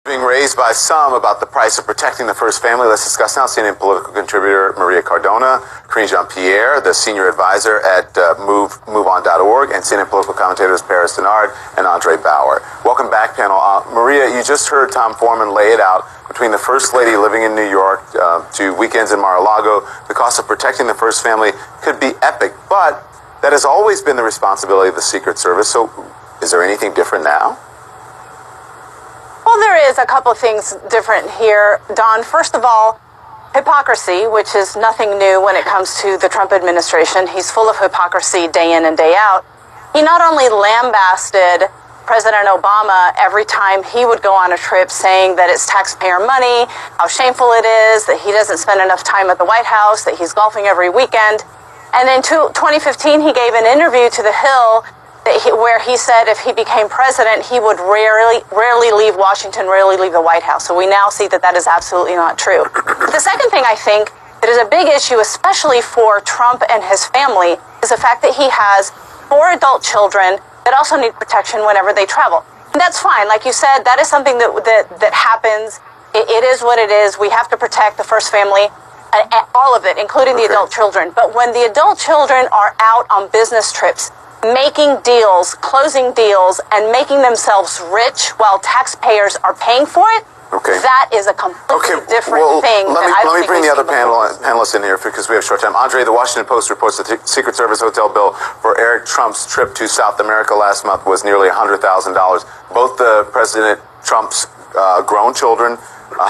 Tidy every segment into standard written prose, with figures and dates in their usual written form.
Being raised by some about the price of protecting the first family. Let's discuss now. CNN political contributor Maria Cardona, Karine Jean-Pierre, the senior advisor at MoveOn.org, and CNN political commentators Paris Dennard and Andre Bauer. Welcome back, panel. Maria, you just heard Tom Foreman lay it out. Between the First Lady living in New York to weekends in Mar-a-Lago, the cost of protecting the first family could be epic, but that has always been the responsibility of the Secret Service. So is there anything different now? Well, there is a couple of things different here, Don. First of all, hypocrisy, which is nothing new when it comes to the Trump administration. He's full of hypocrisy day in and day out. He not only lambasted President Obama every time he would go on a trip saying that it's taxpayer money, how shameful it is, that he doesn't spend enough time at the White House, that he's golfing every weekend. And in 2015, he gave an interview to The Hill where he said if he became president, he would rarely leave Washington, rarely leave the White House. So we now see that that is absolutely not true. The second thing I think that is a big issue, especially for Trump and his family, is the fact that he has 4 adult children that also need protection whenever they travel. And that's fine. Like you said, that is something that happens. It is what it is. We have to protect the first family, all of it, including the adult children. But when the adult children are out on business trips, making deals, closing deals, and making themselves rich while taxpayers are paying for it, that is a completely different thing. Let me bring the other panelists in here because we have short time. Andre, the Washington Post reports that the Secret Service hotel bill for Eric Trump's trip to South America last month was nearly $100,000. Both the President Trump's grown children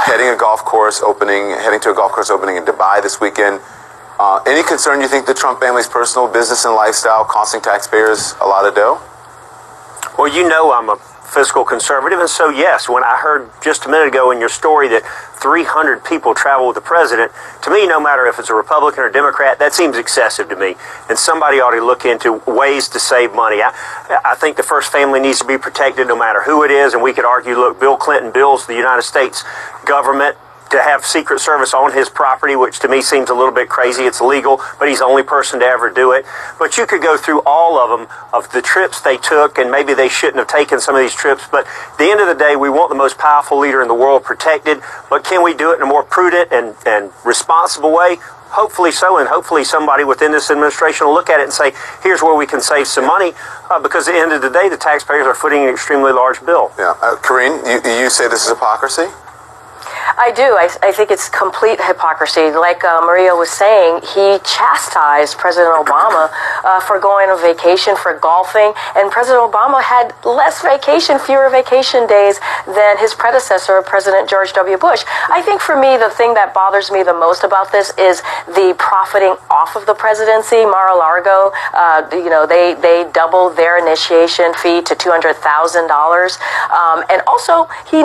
heading to a golf course opening in Dubai this weekend. Any concern you think the Trump family's personal business and lifestyle costing taxpayers a lot of dough? Well, you know I'm a fiscal conservative, and so yes, when I heard just a minute ago in your story that 300 people travel with the president, to me, no matter if it's a Republican or Democrat, that seems excessive to me, and somebody ought to look into ways to save money. I think the first family needs to be protected no matter who it is, and we could argue, look, Bill Clinton bills the United States government to have Secret Service on his property, which to me seems a little bit crazy. It's illegal, but he's the only person to ever do it. But you could go through all of them, of the trips they took, and maybe they shouldn't have taken some of these trips. But at the end of the day, we want the most powerful leader in the world protected. But can we do it in a more prudent and responsible way? Hopefully so, and hopefully somebody within this administration will look at it and say, here's where we can save some money, because at the end of the day, the taxpayers are footing an extremely large bill. Yeah. Karine, you say this is hypocrisy? I do. I think it's complete hypocrisy. Like Maria was saying, he chastised President Obama for going on vacation, for golfing, and President Obama had fewer vacation days than his predecessor, President George W. Bush. I think for me, the thing that bothers me the most about this is the profiting off of the presidency. Mar-a-Lago, they doubled their initiation fee to $200,000, and also he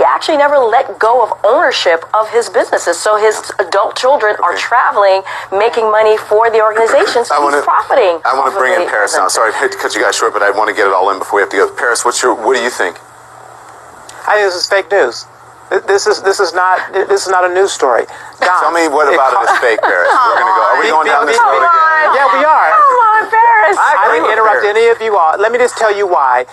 actually never let go of ownership of his businesses. So his adult children are traveling, making money for the organizations. So he's profiting. I want to bring in Paris now. Sorry to cut you guys short, but I want to get it all in before we have to go. Paris, what do you think? I think this is fake news. This is not a news story. Don, tell me what about it is fake, Paris. We're going to go. Are we going down this road again? Yeah, we are. Come on, Paris. I didn't interrupt any of you all. Let me just tell you why.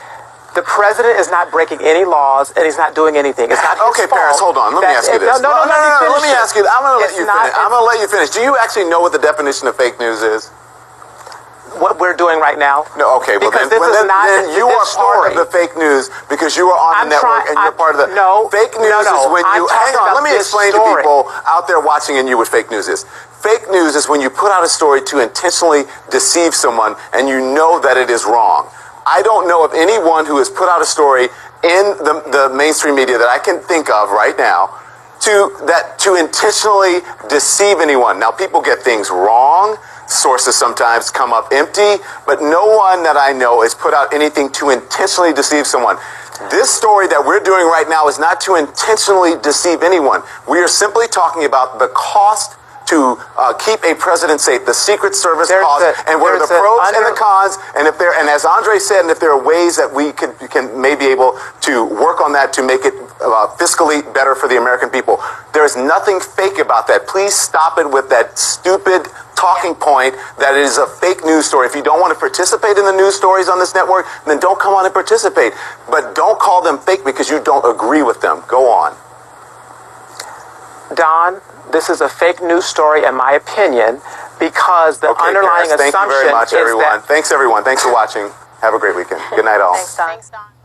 The president is not breaking any laws, and he's not doing anything. It's not his okay, fault. Paris, hold on. Let me ask you this. No. Let me ask you. I'm going to let you finish. I'm going to let you finish. Do you actually know what the definition of fake news is? What we're doing right now? No, okay. Well, then you are part of the fake news because you are on the network and you're part of the... Fake news is when you... Hang on, let me explain to people out there watching and you what fake news is. Fake news is when you put out a story to intentionally deceive someone and you know that it is wrong. I don't know of anyone who has put out a story in the mainstream media that I can think of right now to intentionally deceive anyone. Now, people get things wrong. Sources sometimes come up empty, but no one that I know has put out anything to intentionally deceive someone. This story that we're doing right now is not to intentionally deceive anyone. We are simply talking about the cost to keep a president safe, the Secret Service cost, and what are the pros and the cons, and as Andre said, and if there are ways that we can maybe able to work on that to make it fiscally better for the American people. There is nothing fake about that. Please stop it with that stupid talking point that it is a fake news story. If you don't want to participate in the news stories on this network, then don't come on and participate. But don't call them fake because you don't agree with them. Go on. Don, this is a fake news story, in my opinion, because the underlying Paris, assumption thank you very much, everyone. Thanks, everyone. Thanks for watching. Have a great weekend. Good night, all. Thanks, Don.